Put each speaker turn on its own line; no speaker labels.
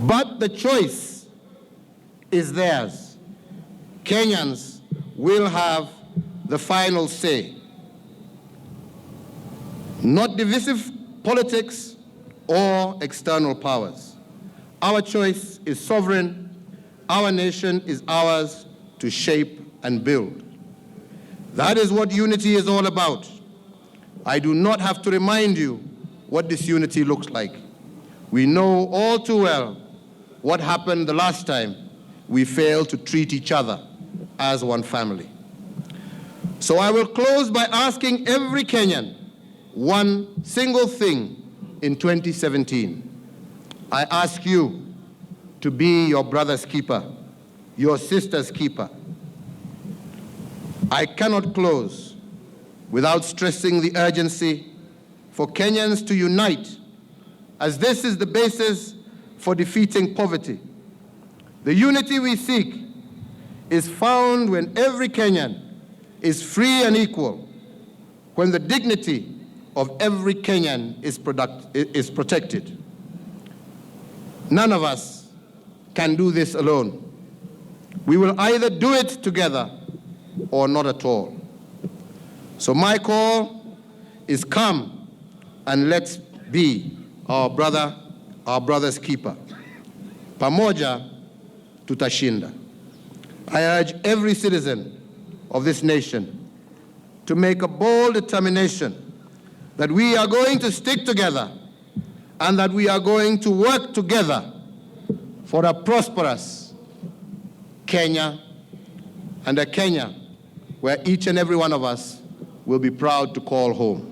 But the choice is theirs. Kenyans will have the final say. Not divisive politics or external powers. Our choice is sovereign. Our nation is ours to shape and build. That is what unity is all about. I do not have to remind you what this unity looks like. We know all too well what happened the last time we failed to treat each other as one family. So I will close by asking every Kenyan one single thing in 2017. I ask you to be your brother's keeper, your sister's keeper. I cannot close without stressing the urgency for Kenyans to unite, as this is the basis for defeating poverty. The unity we seek is found when every Kenyan is free and equal, when the dignity of every Kenyan is protected. None of us can do this alone. We will either do it together or not at all. So my call is, come and let's be our brother's keeper. Pamoja tutashinda. I urge every citizen of this nation to make a bold determination that we are going to stick together and that we are going to work together for a prosperous Kenya, and a Kenya where each and every one of us will be proud to call home.